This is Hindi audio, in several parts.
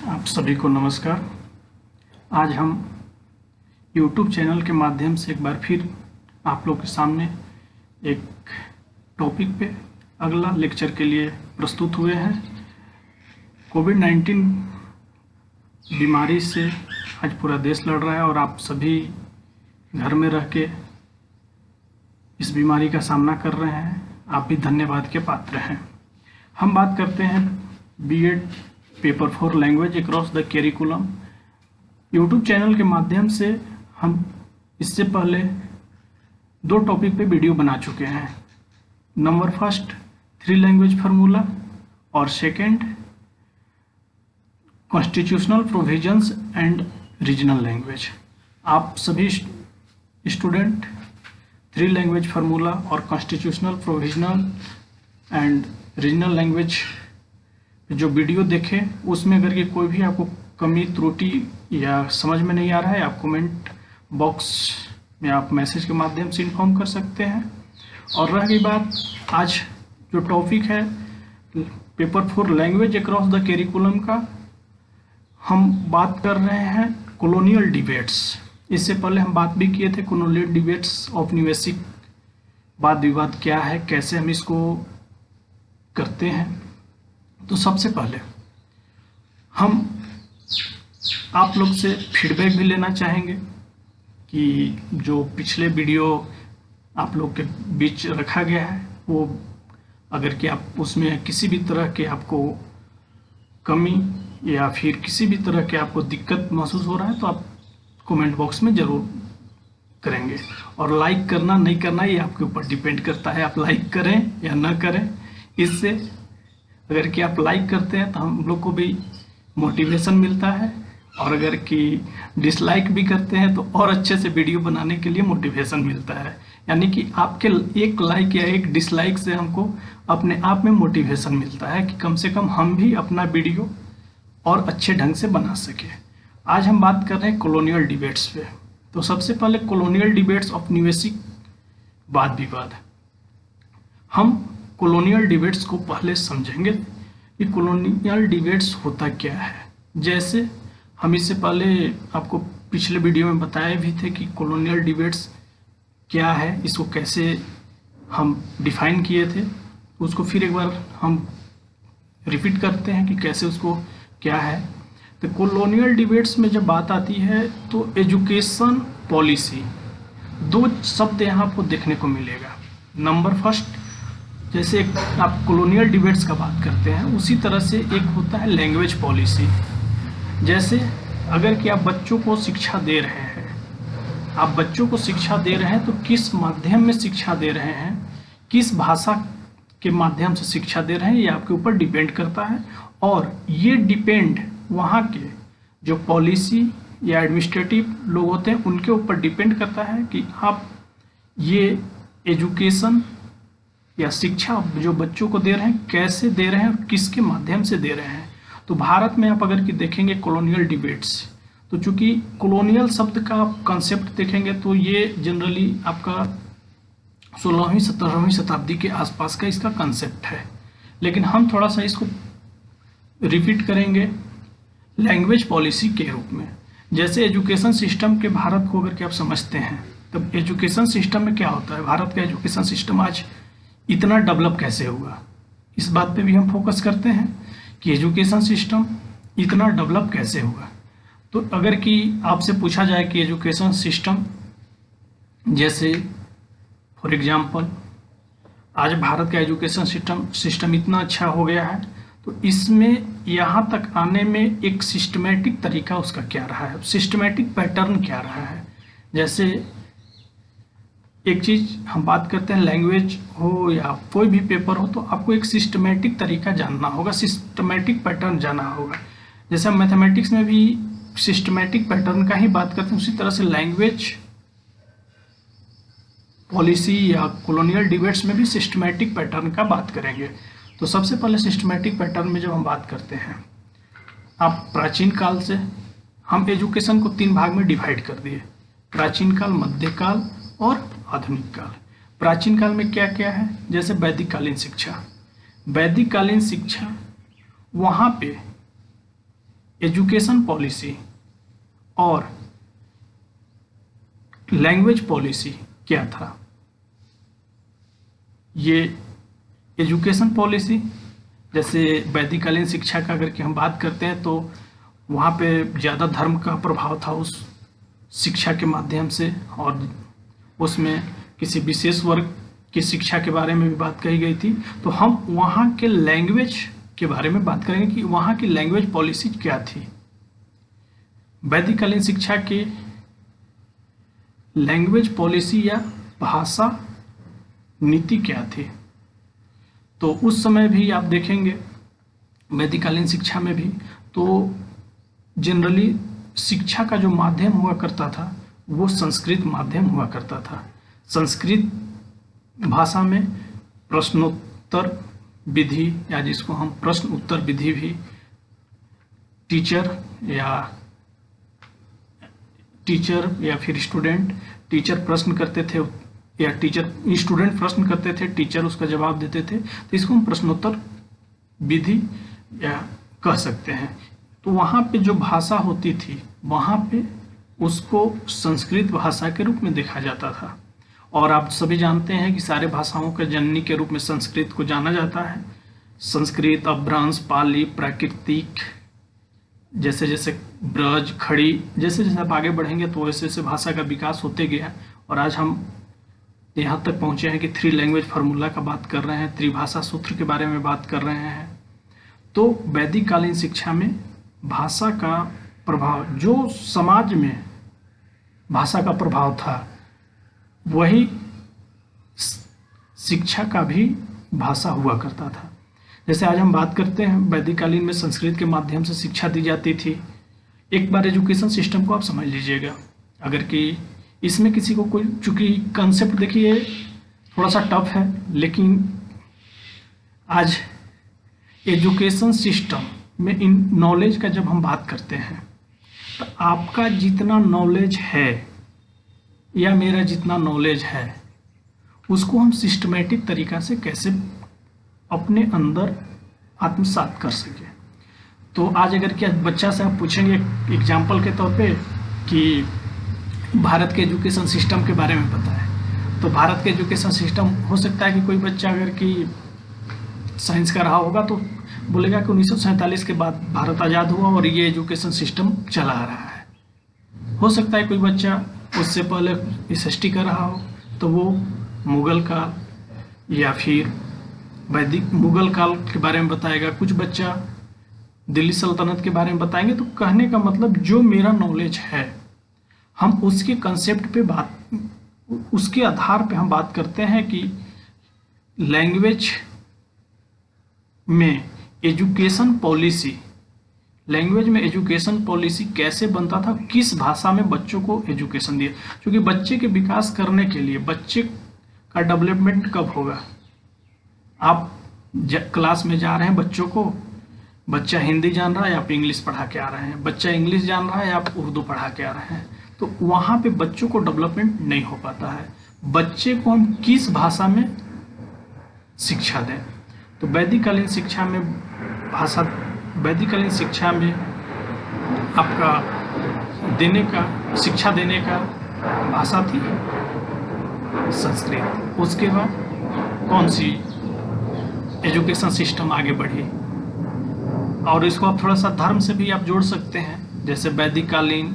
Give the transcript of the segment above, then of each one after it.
आप सभी को नमस्कार। आज हम YouTube चैनल के माध्यम से एक बार फिर आप लोग के सामने एक टॉपिक पे अगला लेक्चर के लिए प्रस्तुत हुए हैं। कोविड-19 बीमारी से आज पूरा देश लड़ रहा है और आप सभी घर में रह के इस बीमारी का सामना कर रहे हैं। आप भी धन्यवाद के पात्र हैं। हम बात करते हैं BEd paper 4 language across the curriculum. YouTube channel के माध्यम से हम इससे पहले 2 टॉपिक पे वीडियो बना चुके हैं। नंबर फर्स्ट 3 लैंग्वेज फार्मूला और second constitutional provisions and regional language. आप सभी स्टूडेंट 3 लैंग्वेज फार्मूला और constitutional provisional and regional language जो वीडियो देखें उसमें अगर ये कोई भी आपको कमी त्रुटि या समझ में नहीं आ रहा है आप कमेंट बॉक्स में आप मैसेज के माध्यम से इन्फॉर्म कर सकते हैं। और रह गई बात, आज जो टॉपिक है paper 4 language across the curriculum का, हम बात कर रहे हैं कॉलोनियल डिबेट्स। इससे पहले हम बात भी किए थे कॉलोनियल डिबेट्स औपनिवेशिक वाद विवाद क्या है, कैसे हम इसको करते हैं। तो सबसे पहले हम आप लोग से फीडबैक भी लेना चाहेंगे कि जो पिछले वीडियो आप लोग के बीच रखा गया है वो अगर कि आप उसमें किसी भी तरह के आपको कमी या फिर किसी भी तरह के आपको दिक्कत महसूस हो रहा है तो आप कमेंट बॉक्स में ज़रूर करेंगे। और लाइक करना नहीं करना ये आपके ऊपर डिपेंड करता है, आप लाइक करें या ना करें। इससे अगर कि आप लाइक करते हैं तो हम लोग को भी मोटिवेशन मिलता है और अगर कि डिसलाइक भी करते हैं तो और अच्छे से वीडियो बनाने के लिए मोटिवेशन मिलता है। यानी कि आपके एक लाइक या एक डिसलाइक से हमको अपने आप में मोटिवेशन मिलता है कि कम से कम हम भी अपना वीडियो और अच्छे ढंग से बना सके। आज हम बात कर रहे हैं कॉलोनियल डिबेट्स पे। तो सबसे पहले कॉलोनियल डिबेट्स औपनिवेशिक वाद विवाद। हम कॉलोनियल डिबेट्स को पहले समझेंगे कि कॉलोनियल डिबेट्स होता क्या है। जैसे हम इससे पहले आपको पिछले वीडियो में बताए भी थे कि कॉलोनियल डिबेट्स क्या है, इसको कैसे हम डिफाइन किए थे। उसको फिर एक बार हम रिपीट करते हैं कि कैसे उसको क्या है। तो कॉलोनियल डिबेट्स में जब बात आती है तो एजुकेशन पॉलिसी 2 शब्द यहाँ आपको देखने को मिलेगा। नंबर फर्स्ट, जैसे एक आप कॉलोनियल डिबेट्स का बात करते हैं उसी तरह से एक होता है लैंग्वेज पॉलिसी। जैसे अगर कि आप बच्चों को शिक्षा दे रहे हैं, आप बच्चों को शिक्षा दे रहे हैं तो किस माध्यम में शिक्षा दे रहे हैं, किस भाषा के माध्यम से शिक्षा दे रहे हैं, ये आपके ऊपर डिपेंड करता है। और ये डिपेंड वहाँ के जो पॉलिसी या एडमिनिस्ट्रेटिव लोग होते हैं उनके ऊपर डिपेंड करता है कि आप ये एजुकेशन या शिक्षा जो बच्चों को दे रहे हैं कैसे दे रहे हैं और किसके माध्यम से दे रहे हैं। तो भारत में आप अगर कि देखेंगे कॉलोनियल डिबेट्स, तो चूंकि कॉलोनियल शब्द का आप कंसेप्ट देखेंगे तो ये जनरली आपका 16वीं 17वीं शताब्दी के आसपास का इसका कंसेप्ट है। लेकिन हम थोड़ा सा इसको रिपीट करेंगे लैंग्वेज पॉलिसी के रूप में। जैसे एजुकेशन सिस्टम के भारत को अगर कि आप समझते हैं तब एजुकेशन सिस्टम में क्या होता है, भारत का एजुकेशन सिस्टम आज इतना डेवलप कैसे हुआ, इस बात पे भी हम फोकस करते हैं कि एजुकेशन सिस्टम इतना डेवलप कैसे हुआ। तो अगर कि आपसे पूछा जाए कि एजुकेशन सिस्टम, जैसे फॉर एग्जांपल आज भारत का एजुकेशन सिस्टम इतना अच्छा हो गया है तो इसमें यहाँ तक आने में एक सिस्टमेटिक तरीका उसका क्या रहा है, सिस्टमेटिक पैटर्न क्या रहा है। जैसे एक चीज़ हम बात करते हैं, लैंग्वेज हो या कोई भी पेपर हो तो आपको एक सिस्टमेटिक तरीका जानना होगा, सिस्टमेटिक पैटर्न जानना होगा। जैसे हम मैथमेटिक्स में भी सिस्टमेटिक पैटर्न का ही बात करते हैं, उसी तरह से लैंग्वेज पॉलिसी या कॉलोनियल डिबेट्स में भी सिस्टमेटिक पैटर्न का बात करेंगे। तो सबसे पहले सिस्टमेटिक पैटर्न में जब हम बात करते हैं, आप प्राचीन काल से हम एजुकेशन को 3 भाग में डिवाइड कर दिए, प्राचीन काल, मध्यकाल और आधुनिक काल। प्राचीन काल में क्या क्या है, जैसे वैदिक कालीन शिक्षा। वैदिक कालीन शिक्षा वहाँ पे एजुकेशन पॉलिसी और लैंग्वेज पॉलिसी क्या था। ये एजुकेशन पॉलिसी, जैसे वैदिककालीन शिक्षा का अगर कि हम बात करते हैं तो वहाँ पे ज़्यादा धर्म का प्रभाव था उस शिक्षा के माध्यम से, और उसमें किसी विशेष वर्ग की शिक्षा के बारे में भी बात कही गई थी। तो हम वहाँ के लैंग्वेज के बारे में बात करेंगे कि वहाँ की लैंग्वेज पॉलिसी क्या थी। वैदिककालीन शिक्षा के लैंग्वेज पॉलिसी या भाषा नीति क्या थी। तो उस समय भी आप देखेंगे वैदिककालीन शिक्षा में भी तो जनरली शिक्षा का जो माध्यम हुआ करता था वो संस्कृत माध्यम हुआ करता था। संस्कृत भाषा में प्रश्नोत्तर विधि, या जिसको हम प्रश्न उत्तर विधि भी, टीचर या फिर स्टूडेंट, टीचर प्रश्न करते थे या स्टूडेंट प्रश्न करते थे, टीचर उसका जवाब देते थे, तो इसको हम प्रश्नोत्तर विधि या कह सकते हैं। तो वहाँ पे जो भाषा होती थी वहाँ पे उसको संस्कृत भाषा के रूप में देखा जाता था। और आप सभी जानते हैं कि सारे भाषाओं के जननी के रूप में संस्कृत को जाना जाता है। संस्कृत, अपभ्रंश, पाली, प्राकृतिक, जैसे जैसे ब्रज, खड़ी, जैसे जैसे आप आगे बढ़ेंगे तो वैसे वैसे भाषा का विकास होते गया, और आज हम यहाँ तक पहुँचे हैं कि 3 लैंग्वेज फार्मूला का बात कर रहे हैं, त्रिभाषा सूत्र के बारे में बात कर रहे हैं। तो वैदिककालीन शिक्षा में भाषा का प्रभाव, जो समाज में भाषा का प्रभाव था वही शिक्षा का भी भाषा हुआ करता था। जैसे आज हम बात करते हैं वैदिककालीन में संस्कृत के माध्यम से शिक्षा दी जाती थी। एक बार एजुकेशन सिस्टम को आप समझ लीजिएगा, अगर कि इसमें किसी को कोई, चूंकि कंसेप्ट देखिए थोड़ा सा टफ है, लेकिन आज एजुकेशन सिस्टम में इन नॉलेज का जब हम बात करते हैं तो आपका जितना नॉलेज है या मेरा जितना नॉलेज है उसको हम सिस्टमेटिक तरीक़ा से कैसे अपने अंदर आत्मसात कर सके। तो आज अगर क्या बच्चा से आप पूछेंगे एग्जाम्पल के तौर पे कि भारत के एजुकेशन सिस्टम के बारे में पता है, तो भारत के एजुकेशन सिस्टम, हो सकता है कि कोई बच्चा अगर कि साइंस का रहा होगा तो बोलेगा कि 1947 के बाद भारत आज़ाद हुआ और ये एजुकेशन सिस्टम चला आ रहा है। हो सकता है कोई बच्चा उससे पहले SST कर रहा हो तो वो मुग़ल काल या फिर वैदिक मुग़ल काल के बारे में बताएगा, कुछ बच्चा दिल्ली सल्तनत के बारे में बताएंगे। तो कहने का मतलब जो मेरा नॉलेज है हम उसके कंसेप्ट पे बात, उसके आधार पे हम बात करते हैं कि लैंग्वेज में एजुकेशन पॉलिसी, लैंग्वेज में एजुकेशन पॉलिसी कैसे बनता था, किस भाषा में बच्चों को एजुकेशन दिया। क्योंकि बच्चे के विकास करने के लिए बच्चे का डेवलपमेंट कब होगा, आप क्लास में जा रहे हैं, बच्चों को, बच्चा हिंदी जान रहा है आप इंग्लिश पढ़ा के आ रहे हैं, बच्चा इंग्लिश जान रहा है आप उर्दू पढ़ा के आ रहे हैं, तो वहाँ पे बच्चों को डेवलपमेंट नहीं हो पाता है। बच्चे को हम किस भाषा में शिक्षा दें। तो वैदिककालीन शिक्षा में भाषा, वैदिककालीन शिक्षा में आपका देने का, शिक्षा देने का भाषा थी संस्कृत। उसके बाद कौन सी एजुकेशन सिस्टम आगे बढ़ी, और इसको आप थोड़ा सा धर्म से भी आप जोड़ सकते हैं, जैसे वैदिककालीन,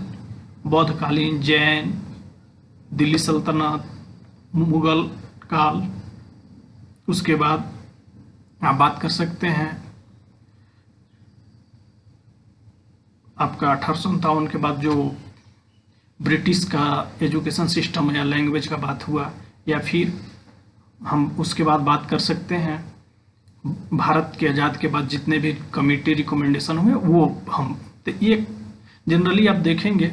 बौद्धकालीन, जैन, दिल्ली सल्तनत, मुग़ल काल। उसके बाद आप बात कर सकते हैं आपका 1857 के बाद जो ब्रिटिश का एजुकेशन सिस्टम या लैंग्वेज का बात हुआ, या फिर हम उसके बाद बात कर सकते हैं भारत के आज़ाद के बाद जितने भी कमिटी रिकमेंडेशन हुए वो हम, तो ये जनरली आप देखेंगे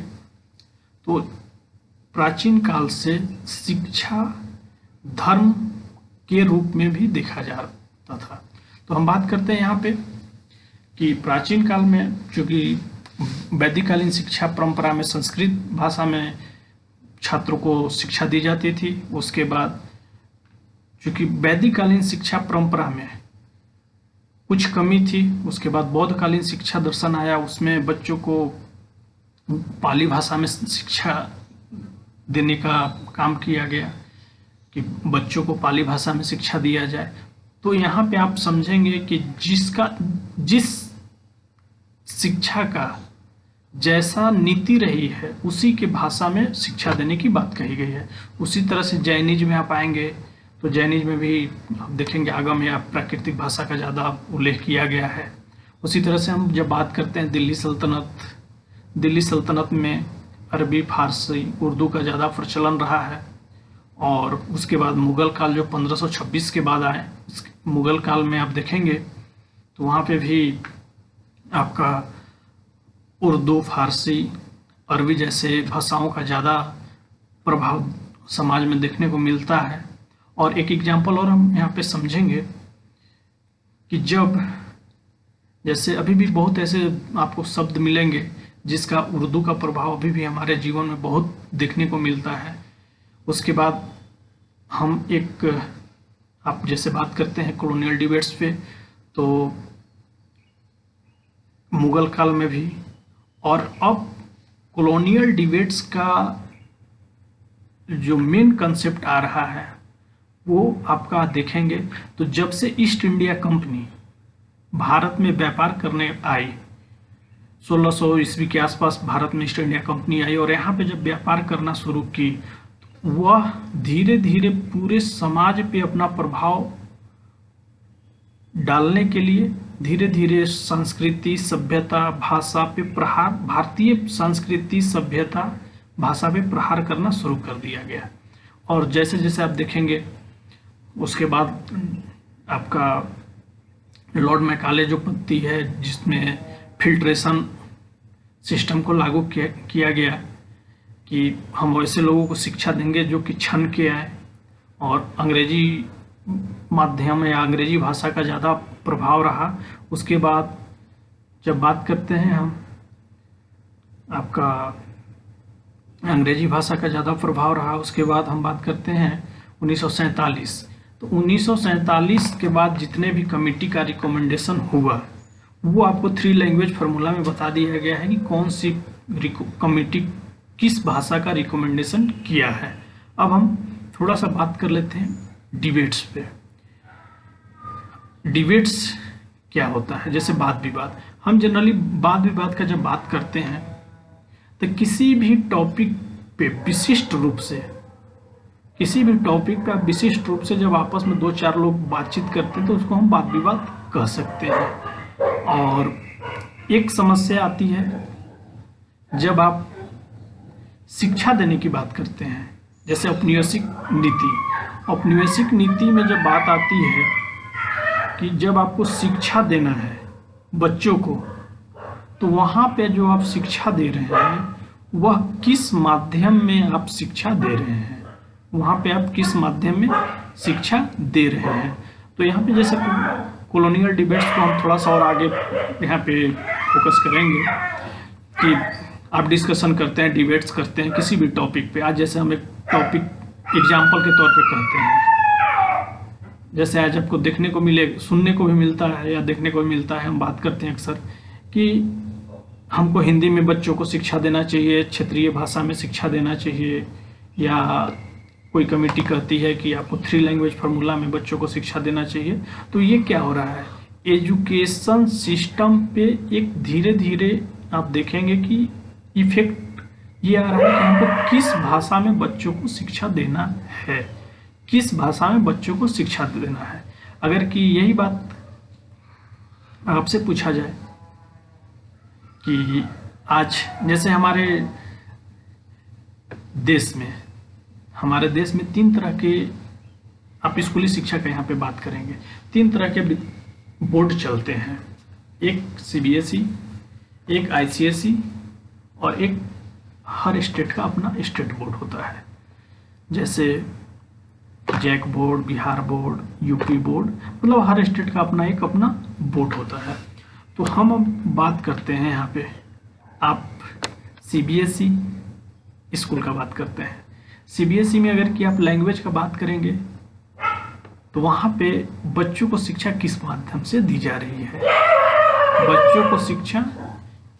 तो प्राचीन काल से शिक्षा धर्म के रूप में भी देखा जाता था। तो हम बात करते हैं यहाँ पे कि प्राचीन काल में, चूँकि वैदिककालीन शिक्षा परंपरा में संस्कृत भाषा में छात्रों को शिक्षा दी जाती थी। उसके बाद चूँकि वैदिककालीन शिक्षा परंपरा में कुछ कमी थी। उसके बाद बौद्धकालीन शिक्षा दर्शन आया, उसमें बच्चों को पाली भाषा में शिक्षा देने का काम किया गया कि बच्चों को पाली भाषा में शिक्षा दिया जाए। तो यहाँ पे आप समझेंगे कि जिस शिक्षा का जैसा नीति रही है उसी के भाषा में शिक्षा देने की बात कही गई है। उसी तरह से जैनिज्म में आप आएंगे तो जैनिज्म में भी आप देखेंगे आगम या प्राकृतिक भाषा का ज़्यादा उल्लेख किया गया है। उसी तरह से हम जब बात करते हैं दिल्ली सल्तनत में अरबी, फारसी, उर्दू का ज़्यादा प्रचलन रहा है। और उसके बाद मुग़ल काल जो 1526 के बाद आए, मुग़ल काल में आप देखेंगे तो वहाँ पे भी आपका उर्दू, फारसी, अरबी जैसे भाषाओं का ज़्यादा प्रभाव समाज में देखने को मिलता है। और एक एग्जाम्पल और हम यहाँ पे समझेंगे कि जब जैसे अभी भी बहुत ऐसे आपको शब्द मिलेंगे जिसका उर्दू का प्रभाव अभी भी हमारे जीवन में बहुत देखने को मिलता है। उसके बाद हम आप जैसे बात करते हैं कॉलोनियल डिबेट्स पे, तो मुग़ल काल में भी और अब कॉलोनियल डिबेट्स का जो मेन कंसेप्ट आ रहा है वो आपका देखेंगे तो जब से ईस्ट इंडिया कंपनी भारत में व्यापार करने आई, 1600 ईस्वी के आसपास भारत में ईस्ट इंडिया कंपनी आई और यहाँ पे जब व्यापार करना शुरू की तो वह धीरे धीरे पूरे समाज पे अपना प्रभाव डालने के लिए धीरे धीरे संस्कृति, सभ्यता, भाषा पे प्रहार, भारतीय संस्कृति, सभ्यता, भाषा पे प्रहार करना शुरू कर दिया गया। और जैसे जैसे आप देखेंगे उसके बाद आपका लॉर्ड मैकाले जो पत्ती है जिसमें फिल्ट्रेशन सिस्टम को लागू किया गया कि हम वैसे लोगों को शिक्षा देंगे जो कि छन के आए और अंग्रेजी माध्यम या अंग्रेजी भाषा का ज़्यादा प्रभाव रहा। उसके बाद जब बात करते हैं हम आपका अंग्रेजी भाषा का ज़्यादा प्रभाव रहा, उसके बाद हम बात करते हैं 1947। तो 1947 के बाद जितने भी कमेटी का रिकमेंडेशन हुआ वो आपको 3 लैंग्वेज फार्मूला में बता दिया गया है कि कौन सी कमेटी किस भाषा का रिकमेंडेशन किया है। अब हम थोड़ा सा बात कर लेते हैं डिबेट्स पे। डिबेट्स क्या होता है? जैसे वाद विवाद, हम जनरली वाद विवाद का जब बात करते हैं तो किसी भी टॉपिक पे विशिष्ट रूप से जब आपस में 2-4 लोग बातचीत करते हैं तो उसको हम वाद विवाद कह सकते हैं। और एक समस्या आती है जब आप शिक्षा देने की बात करते हैं, जैसे औपनिवेशिक नीति में जब बात आती है कि जब आपको शिक्षा देना है बच्चों को, तो वहाँ पे जो आप शिक्षा दे रहे हैं वह किस माध्यम में आप शिक्षा दे रहे हैं, वहाँ पे आप किस माध्यम में शिक्षा दे रहे हैं। तो यहाँ पे जैसे कॉलोनियल डिबेट्स को हम थोड़ा सा और आगे यहाँ पे फोकस करेंगे कि आप डिस्कशन करते हैं, डिबेट्स करते हैं किसी भी टॉपिक पे। आज जैसे हम एक टॉपिक एग्जाम्पल के तौर पे कहते हैं, जैसे आज आपको देखने को सुनने को भी मिलता है या देखने को भी मिलता है, हम बात करते हैं अक्सर कि हमको हिंदी में बच्चों को शिक्षा देना चाहिए, क्षेत्रीय भाषा में शिक्षा देना चाहिए, या कोई कमेटी कहती है कि आपको 3 लैंग्वेज फार्मूला में बच्चों को शिक्षा देना चाहिए। तो ये क्या हो रहा है? एजुकेशन सिस्टम पे एक धीरे धीरे आप देखेंगे कि इफेक्ट ये आ रहा है कि हमको किस भाषा में बच्चों को शिक्षा देना है, किस भाषा में बच्चों को शिक्षा देना है। अगर कि यही बात आपसे पूछा जाए कि आज जैसे हमारे देश में 3 तरह के, आप स्कूली शिक्षा का यहाँ पे बात करेंगे, 3 तरह के बोर्ड चलते हैं। एक CBSE, एक ICSE और एक हर स्टेट का अपना स्टेट बोर्ड होता है। जैसे JAC board, Bihar board, UP board, मतलब हर स्टेट का अपना बोर्ड होता है। तो हम अब बात करते हैं यहाँ पे, आप CBSE स्कूल का बात करते हैं। CBSE में अगर कि आप लैंग्वेज का बात करेंगे तो वहाँ पे बच्चों को शिक्षा किस माध्यम से दी जा रही है, बच्चों को शिक्षा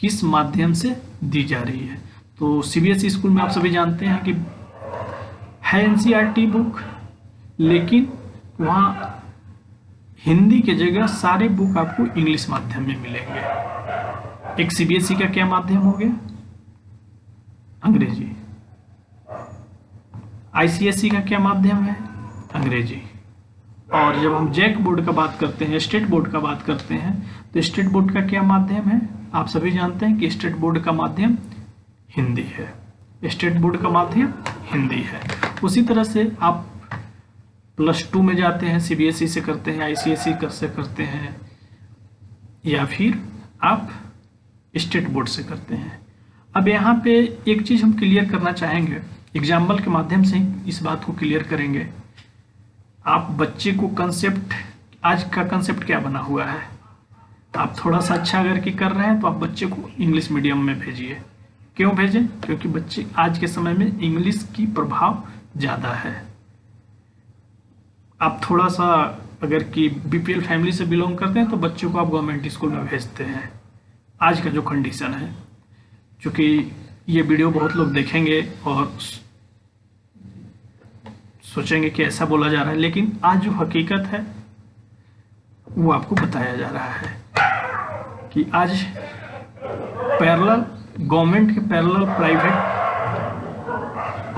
किस माध्यम से दी जा रही है। तो सीबीएसई स्कूल में आप सभी जानते हैं कि है एनसीईआरटी बुक, लेकिन वहाँ हिंदी के जगह सारे बुक आपको इंग्लिश माध्यम में मिलेंगे। एक सीबीएसई का क्या माध्यम हो गया, अंग्रेजी। आईसीएसई का क्या माध्यम है, अंग्रेजी। और जब हम जैक बोर्ड का बात करते हैं, स्टेट बोर्ड का बात करते हैं, तो स्टेट बोर्ड का क्या माध्यम है, आप सभी जानते हैं कि स्टेट बोर्ड का माध्यम हिंदी है, स्टेट बोर्ड का माध्यम हिंदी है। उसी तरह से आप +2 में जाते हैं, सीबीएसई से करते हैं, आईसीएसई से करते हैं, या फिर आप स्टेट बोर्ड से करते हैं। अब यहाँ पे एक चीज़ हम क्लियर करना चाहेंगे, एग्जाम्पल के माध्यम से ही इस बात को क्लियर करेंगे। आप बच्चे को कंसेप्ट, आज का कंसेप्ट क्या बना हुआ है, आप थोड़ा सा अच्छा अगर की कर रहे हैं तो आप बच्चे को इंग्लिश मीडियम में भेजिए। क्यों भेजें, क्योंकि बच्चे आज के समय में इंग्लिश की प्रभाव ज़्यादा है। आप थोड़ा सा अगर कि बीपीएल फैमिली से बिलोंग करते हैं तो बच्चों को आप गवर्नमेंट स्कूल में भेजते हैं, आज का जो कंडीशन है। क्योंकि ये वीडियो बहुत लोग देखेंगे और सोचेंगे कि ऐसा बोला जा रहा है, लेकिन आज जो हकीकत है वो आपको बताया जा रहा है कि आज पैरेलल गवर्नमेंट के पैरेलल प्राइवेट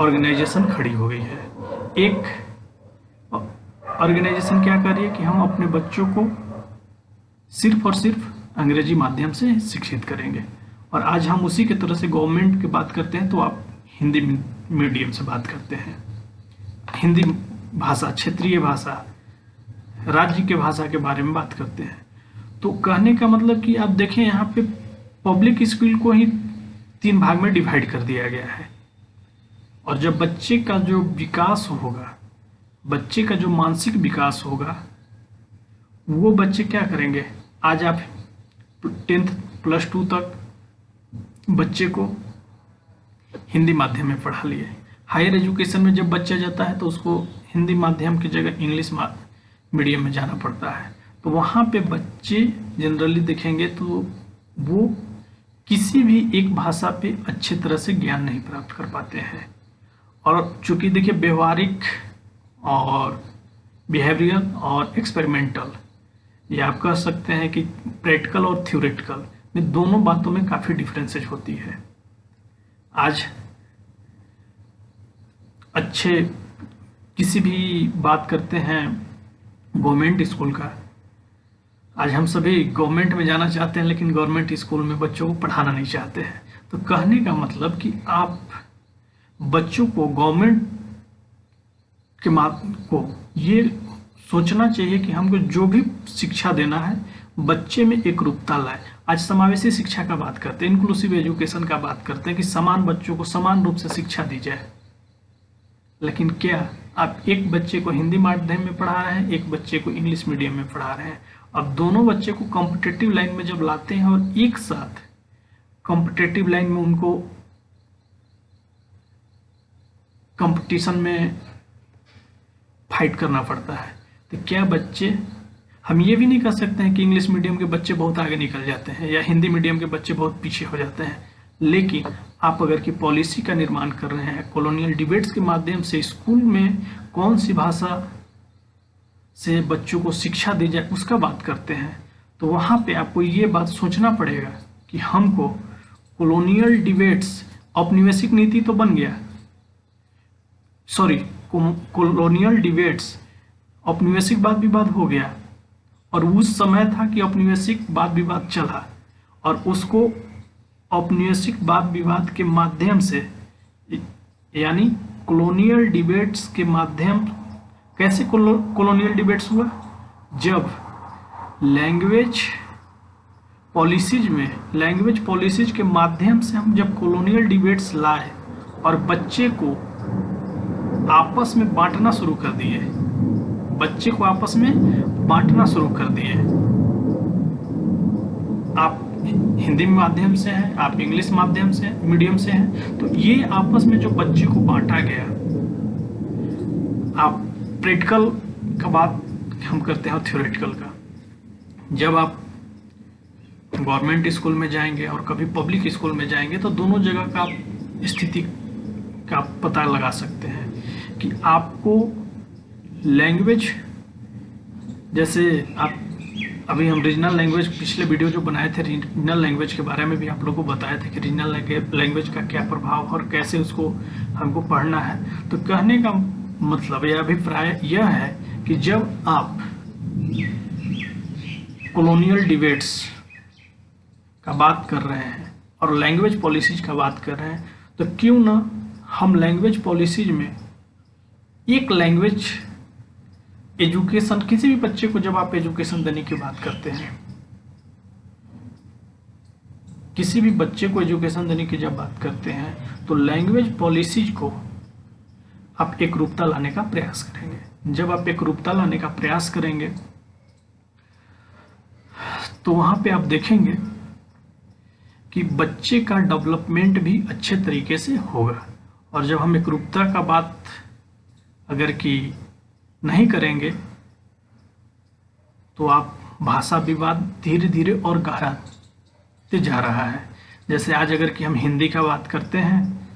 ऑर्गेनाइजेशन खड़ी हो गई है। एक ऑर्गेनाइजेशन क्या कर रही है कि हम अपने बच्चों को सिर्फ और सिर्फ अंग्रेजी माध्यम से शिक्षित करेंगे, और आज हम उसी के तरह से गवर्नमेंट की बात करते हैं तो आप हिंदी मीडियम से बात करते हैं। हिंदी भाषा, क्षेत्रीय भाषा, राज्य के भाषा के बारे में बात करते हैं। तो कहने का मतलब कि आप देखें यहाँ पे पब्लिक स्कूल को ही 3 भाग में डिवाइड कर दिया गया है। और जब बच्चे का जो विकास होगा, बच्चे का जो मानसिक विकास होगा, वो बच्चे क्या करेंगे, आज आप 10th +2 तक बच्चे को हिंदी माध्यम में पढ़ा लिए। हायर एजुकेशन में जब बच्चा जाता है तो उसको हिंदी माध्यम की जगह इंग्लिश मीडियम में जाना पड़ता है। तो वहाँ पे बच्चे जनरली देखेंगे तो वो किसी भी एक भाषा पे अच्छे तरह से ज्ञान नहीं प्राप्त कर पाते हैं। और चूंकि देखिए व्यवहारिक और बिहेवियरल और एक्सपेरिमेंटल, ये आप कह सकते हैं कि प्रैक्टिकल और थ्योरेटिकल में दोनों बातों में काफ़ी डिफरेंसेज होती है। आज अच्छे किसी भी बात करते हैं गवर्नमेंट स्कूल का, आज हम सभी गवर्नमेंट में जाना चाहते हैं लेकिन गवर्नमेंट स्कूल में बच्चों को पढ़ाना नहीं चाहते हैं। तो कहने का मतलब कि आप बच्चों को गवर्नमेंट के को ये सोचना चाहिए कि हमको जो भी शिक्षा देना है बच्चे में एक रूपता लाए। आज समावेशी शिक्षा का बात करते हैं, इंक्लूसिव एजुकेशन का बात करते हैं कि समान बच्चों को समान रूप से शिक्षा दी जाए। लेकिन क्या आप एक बच्चे को हिंदी माध्यम में पढ़ा रहे हैं, एक बच्चे को इंग्लिश मीडियम में पढ़ा रहे हैं। अब दोनों बच्चे को कॉम्पिटिटिव लाइन में जब लाते हैं और एक साथ कॉम्पिटिटिव लाइन में उनको कंपटीशन में फाइट करना पड़ता है, तो क्या बच्चे, हम ये भी नहीं कह सकते हैं कि इंग्लिश मीडियम के बच्चे बहुत आगे निकल जाते हैं या हिंदी मीडियम के बच्चे बहुत पीछे हो जाते हैं। लेकिन आप अगर की पॉलिसी का निर्माण कर रहे हैं, कॉलोनियल डिबेट्स के माध्यम से स्कूल में कौन सी भाषा से बच्चों को शिक्षा दी जाए उसका बात करते हैं, तो वहाँ पे आपको ये बात सोचना पड़ेगा कि हमको कॉलोनियल डिबेट्स, औपनिवेशिक नीति तो बन गया, सॉरी कॉलोनियल डिबेट्स औपनिवेशिक वाद विवाद हो गया, और उस समय था कि औपनिवेशिक वाद विवाद चला, और उसको औपनिवेशिक वाद विवाद के माध्यम से यानी कॉलोनियल डिबेट्स के माध्यम, कैसे कॉलोनियल डिबेट्स हुआ, जब लैंग्वेज पॉलिसीज के माध्यम से हम जब कॉलोनियल डिबेट्स लाए और बच्चे को आपस में बांटना शुरू कर दिए, बच्चे को आपस में बांटना शुरू कर दिए। आप हिंदी माध्यम से हैं, आप इंग्लिश माध्यम से मीडियम से हैं, तो ये आपस में जो बच्चे को बांटा गया, आप प्रैक्टिकल का बात हम करते हैं थ्योरेटिकल का। जब आप गवर्नमेंट स्कूल में जाएंगे और कभी पब्लिक स्कूल में जाएंगे तो दोनों जगह का आप स्थिति का पता लगा सकते हैं कि आपको लैंग्वेज, जैसे आप अभी हम रीजनल लैंग्वेज पिछले वीडियो जो बनाए थे रीजनल लैंग्वेज के बारे में भी आप लोगों को बताए थे कि रीजनल लैंग्वेज का क्या प्रभाव और कैसे उसको हमको पढ़ना है। तो कहने का मतलब या अभिप्राय यह है कि जब आप कॉलोनियल डिबेट्स का बात कर रहे हैं और लैंग्वेज पॉलिसीज का बात कर रहे हैं तो क्यों ना हम लैंग्वेज पॉलिसीज में एक लैंग्वेज एजुकेशन, किसी भी बच्चे को जब आप एजुकेशन देने की बात करते हैं, किसी भी बच्चे को एजुकेशन देने की जब बात करते हैं तो लैंग्वेज पॉलिसीज को आप एक रूपता लाने का प्रयास करेंगे। जब आप एक रूपता लाने का प्रयास करेंगे तो वहां पे आप देखेंगे कि बच्चे का डेवलपमेंट भी अच्छे तरीके से होगा। और जब हम एक रूपता का बात अगर कि नहीं करेंगे तो आप भाषा विवाद धीरे धीरे और गहराते जा रहा है। जैसे आज अगर कि हम हिंदी का बात करते हैं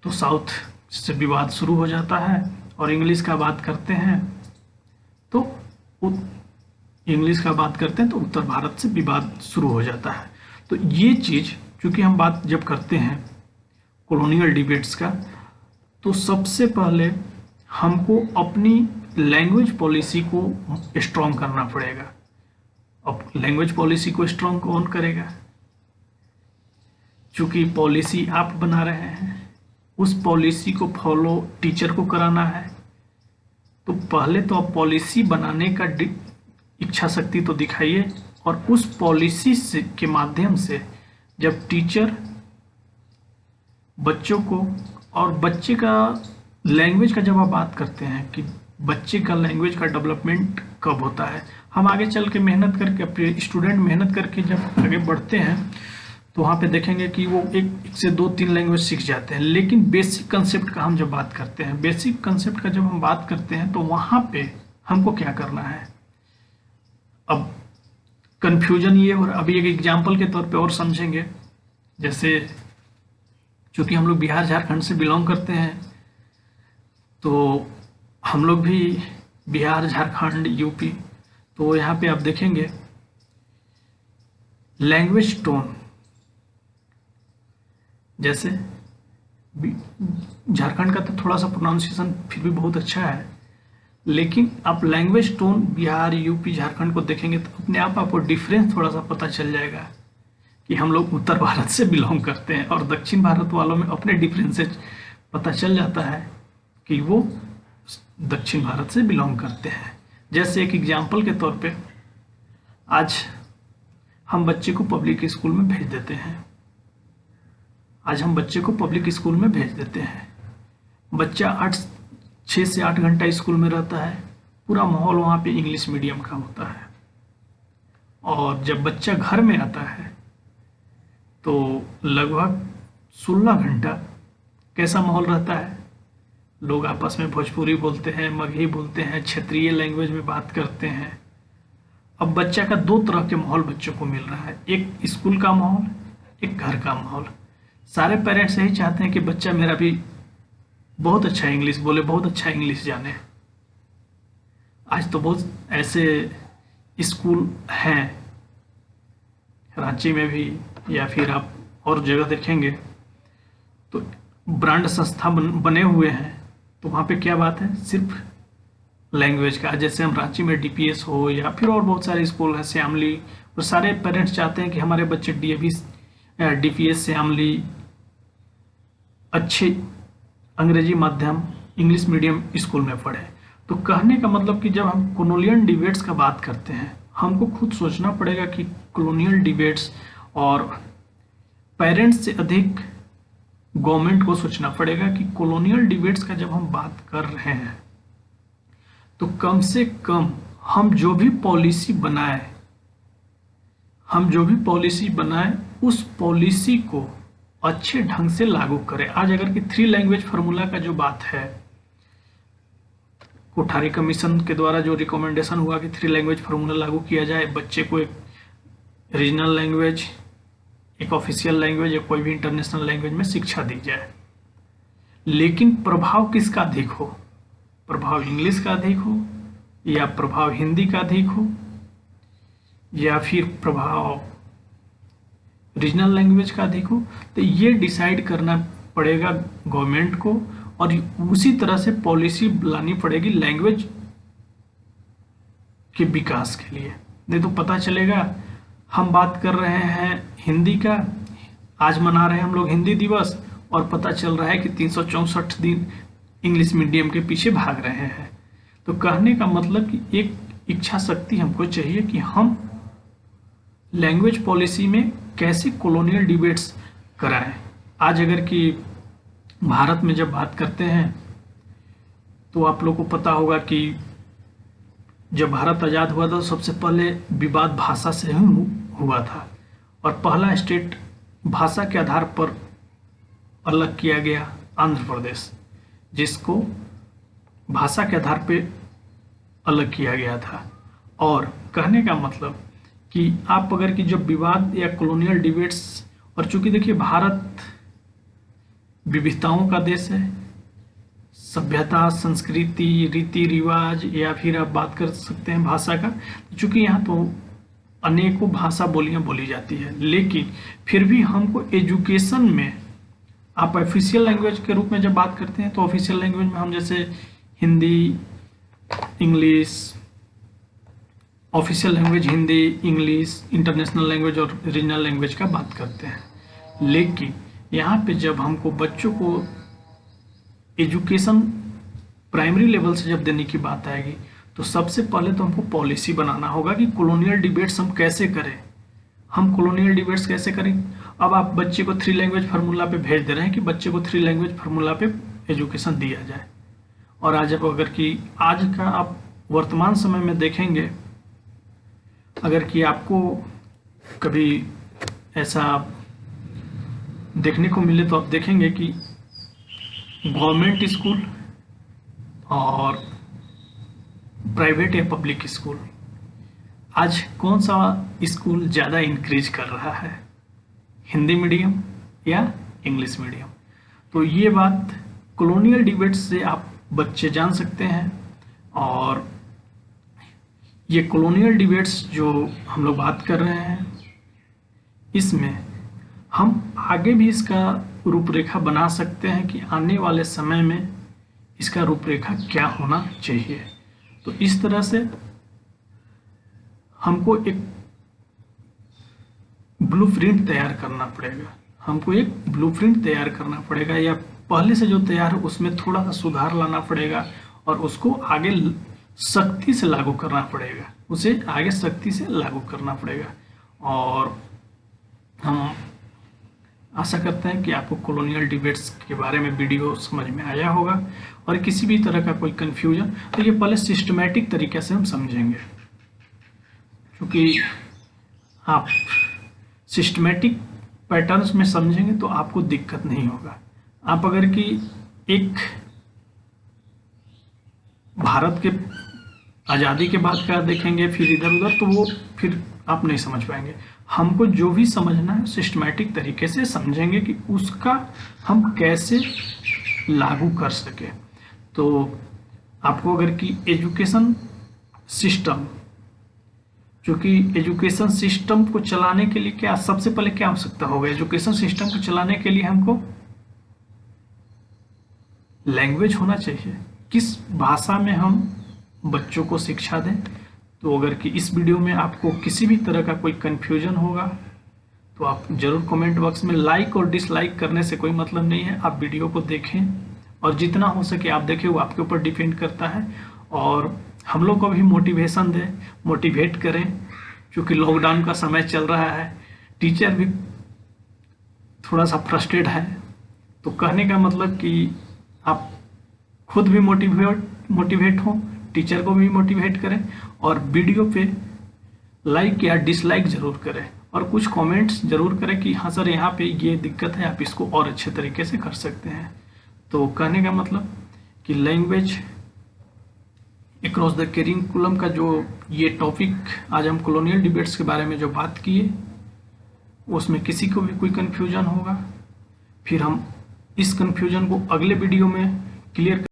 तो साउथ से विवाद शुरू हो जाता है और इंग्लिश का बात करते हैं तो उत्तर भारत से विवाद शुरू हो जाता है। तो ये चीज़ चूँकि हम बात जब करते हैं कॉलोनियल डिबेट्स का तो सबसे पहले हमको अपनी लैंग्वेज पॉलिसी को स्ट्रॉन्ग करना पड़ेगा। अब लैंग्वेज पॉलिसी को स्ट्रॉन्ग कौन करेगा? चूँकि पॉलिसी आप बना रहे हैं, उस पॉलिसी को फॉलो टीचर को कराना है। तो पहले तो आप पॉलिसी बनाने का इच्छा शक्ति तो दिखाइए और उस पॉलिसी से के माध्यम से जब टीचर बच्चों को और बच्चे का लैंग्वेज का जब आप बात करते हैं कि बच्चे का लैंग्वेज का डेवलपमेंट कब होता है, हम आगे चल के मेहनत करके अपने स्टूडेंट मेहनत करके जब आगे बढ़ते हैं तो वहाँ पे देखेंगे कि वो एक से 2-3 लैंग्वेज सीख जाते हैं। लेकिन बेसिक कंसेप्ट का हम जब बात करते हैं, बेसिक कंसेप्ट का जब हम बात करते हैं तो वहाँ पे हमको क्या करना है। अब कन्फ्यूजन ये, और अभी एक एग्जाम्पल के तौर पे और समझेंगे। जैसे चूँकि हम लोग बिहार झारखंड से बिलोंग करते हैं तो हम लोग भी बिहार झारखंड यूपी, तो यहाँ पे आप देखेंगे लैंग्वेज टोन, जैसे झारखंड का तो थोड़ा सा प्रोनाउंसिएशन फिर भी बहुत अच्छा है, लेकिन आप language tone Bihar UP Jharkhand को देखेंगे तो अपने आप आपको डिफरेंस थोड़ा सा पता चल जाएगा कि हम लोग उत्तर भारत से बिलोंग करते हैं और दक्षिण भारत वालों में अपने डिफरेंसेस पता चल जाता है कि वो दक्षिण भारत से बिलोंग करते हैं। जैसे एक एग्जाम्पल के तौर पे आज हम बच्चे को पब्लिक स्कूल में भेज देते हैं। बच्चा 6 से 8 घंटा स्कूल में रहता है, पूरा माहौल वहाँ पे इंग्लिश मीडियम का होता है। और जब बच्चा घर में आता है तो लगभग 16 घंटा कैसा माहौल रहता है, लोग आपस में भोजपुरी बोलते हैं, मगही बोलते हैं, क्षेत्रीय लैंग्वेज में बात करते हैं। अब बच्चा का 2 तरह के माहौल बच्चों को मिल रहा है, एक स्कूल का माहौल, एक घर का माहौल। सारे पेरेंट्स यही चाहते हैं कि बच्चा मेरा भी बहुत अच्छा इंग्लिश बोले, बहुत अच्छा इंग्लिश जाने। आज तो बहुत ऐसे स्कूल हैं रांची में भी, या फिर आप और जगह देखेंगे तो ब्रांड संस्था बने हुए हैं। तो वहाँ पे क्या बात है, सिर्फ लैंग्वेज का। जैसे हम रांची में डीपीएस हो या फिर और बहुत सारे स्कूल हैं, श्यामली, और सारे पेरेंट्स चाहते हैं कि हमारे बच्चे डीपीएस श्यामली अच्छे अंग्रेजी माध्यम इंग्लिश मीडियम स्कूल में पढ़े। तो कहने का मतलब कि जब हम कॉलोनियल डिबेट्स का बात करते हैं, हमको खुद सोचना पड़ेगा कि कॉलोनियल डिबेट्स, और पेरेंट्स से अधिक गवर्नमेंट को सोचना पड़ेगा कि कॉलोनियल डिबेट्स का जब हम बात कर रहे हैं तो कम से कम हम जो भी पॉलिसी बनाए उस पॉलिसी को अच्छे ढंग से लागू करें। आज अगर कि 3 लैंग्वेज फार्मूला का जो बात है, कोठारी कमीशन के द्वारा जो रिकमेंडेशन हुआ कि 3 लैंग्वेज फार्मूला लागू किया जाए, बच्चे को एक रीजनल लैंग्वेज, एक ऑफिशियल लैंग्वेज या कोई भी इंटरनेशनल लैंग्वेज में शिक्षा दी जाए। लेकिन प्रभाव किसका अधिक हो? प्रभाव इंग्लिश का अधिक हो या प्रभाव हिंदी का अधिक हो या फिर प्रभाव रीजनल लैंग्वेज का अधिक हो? तो ये डिसाइड करना पड़ेगा गवर्नमेंट को और उसी तरह से पॉलिसी लानी पड़ेगी लैंग्वेज के विकास के लिए। नहीं तो पता चलेगा हम बात कर रहे हैं हिंदी का, आज मना रहे हैं हम लोग हिंदी दिवस, और पता चल रहा है कि 364 दिन इंग्लिश मीडियम के पीछे भाग रहे हैं। तो कहने का मतलब कि एक इच्छा शक्ति हमको चाहिए कि हम लैंग्वेज पॉलिसी में कैसे कॉलोनियल डिबेट्स कराएं। आज अगर कि भारत में जब बात करते हैं तो आप लोग को पता होगा कि जब भारत आज़ाद हुआ था तो सबसे पहले विवाद भाषा से ही हुआ था और पहला स्टेट भाषा के आधार पर अलग किया गया आंध्र प्रदेश, जिसको भाषा के आधार पे अलग किया गया था। और कहने का मतलब कि आप अगर कि जब विवाद या कॉलोनियल डिबेट्स, और चूंकि देखिए भारत विविधताओं का देश है, सभ्यता, संस्कृति, रीति रिवाज या फिर आप बात कर सकते हैं भाषा का, चूंकि यहाँ तो अनेकों भाषा बोलियाँ बोली जाती है, लेकिन फिर भी हमको एजुकेशन में आप ऑफिशियल लैंग्वेज के रूप में जब बात करते हैं तो ऑफिशियल लैंग्वेज में हम जैसे Hindi, English, official language Hindi, English, international language और रीजनल लैंग्वेज का बात करते हैं। लेकिन यहाँ पे जब हमको बच्चों को एजुकेशन प्राइमरी लेवल से जब देने की बात आएगी तो सबसे पहले तो हमको पॉलिसी बनाना होगा कि कॉलोनियल डिबेट्स हम कैसे करें, हम कॉलोनियल डिबेट्स कैसे करें। अब आप बच्चे को 3 लैंग्वेज फार्मूला पे भेज दे रहे हैं कि बच्चे को 3 लैंग्वेज फार्मूला पे एजुकेशन दिया जाए। और आज आप अगर कि आज का आप वर्तमान समय में देखेंगे, अगर कि आपको कभी ऐसा देखने को मिले तो आप देखेंगे कि गवर्नमेंट स्कूल और प्राइवेट या पब्लिक स्कूल, आज कौन सा स्कूल ज़्यादा इंक्रीज कर रहा है, हिंदी मीडियम या इंग्लिश मीडियम? तो ये बात कॉलोनियल डिबेट्स से आप बच्चे जान सकते हैं। और ये कॉलोनियल डिबेट्स जो हम लोग बात कर रहे हैं, इसमें हम आगे भी इसका रूपरेखा बना सकते हैं कि आने वाले समय में इसका रूपरेखा क्या होना चाहिए। तो इस तरह से हमको एक ब्लूप्रिंट तैयार करना पड़ेगा, हमको एक ब्लूप्रिंट तैयार करना पड़ेगा, या पहले से जो तैयार है उसमें थोड़ा सा सुधार लाना पड़ेगा और उसको आगे सख्ती से लागू करना पड़ेगा, उसे आगे सख्ती से लागू करना पड़ेगा। और हम आशा करते हैं कि आपको कॉलोनियल डिबेट्स के बारे में वीडियो समझ में आया होगा, और किसी भी तरह का कोई कन्फ्यूजन तो ये पहले सिस्टमैटिक तरीके से हम समझेंगे, क्योंकि आप सिस्टमैटिक पैटर्न्स में समझेंगे तो आपको दिक्कत नहीं होगा। आप अगर कि एक भारत के आज़ादी के बाद का देखेंगे फिर इधर उधर, तो वो फिर आप नहीं समझ पाएंगे। हमको जो भी समझना है सिस्टमैटिक तरीके से समझेंगे कि उसका हम कैसे लागू कर सके। तो आपको अगर कि एजुकेशन सिस्टम, क्योंकि एजुकेशन सिस्टम को चलाने के लिए क्या सबसे पहले क्या आवश्यकता होगा, एजुकेशन सिस्टम को चलाने के लिए हमको लैंग्वेज होना चाहिए, किस भाषा में हम बच्चों को शिक्षा दें। तो अगर कि इस वीडियो में आपको किसी भी तरह का कोई कन्फ्यूजन होगा तो आप ज़रूर कमेंट बॉक्स में लाइक और डिसलाइक करने से कोई मतलब नहीं है, आप वीडियो को देखें और जितना हो सके आप देखें, वो आपके ऊपर डिपेंड करता है। और हम लोग को भी मोटिवेशन दें, मोटिवेट करें, क्योंकि लॉकडाउन का समय चल रहा है, टीचर भी थोड़ा सा फ्रस्ट्रेट है। तो कहने का मतलब कि आप खुद भी मोटिवेट हों, टीचर को भी मोटिवेट करें, और वीडियो पे लाइक या डिसलाइक ज़रूर करें और कुछ कमेंट्स ज़रूर करें कि हाँ सर यहाँ पे ये दिक्कत है, आप इसको और अच्छे तरीके से कर सकते हैं। तो कहने का मतलब कि लैंग्वेज अक्रॉस द करिकुलम का जो ये टॉपिक आज हम कॉलोनियल डिबेट्स के बारे में जो बात किए, उसमें किसी को भी कोई कन्फ्यूजन होगा, फिर हम इस कन्फ्यूजन को अगले वीडियो में क्लियर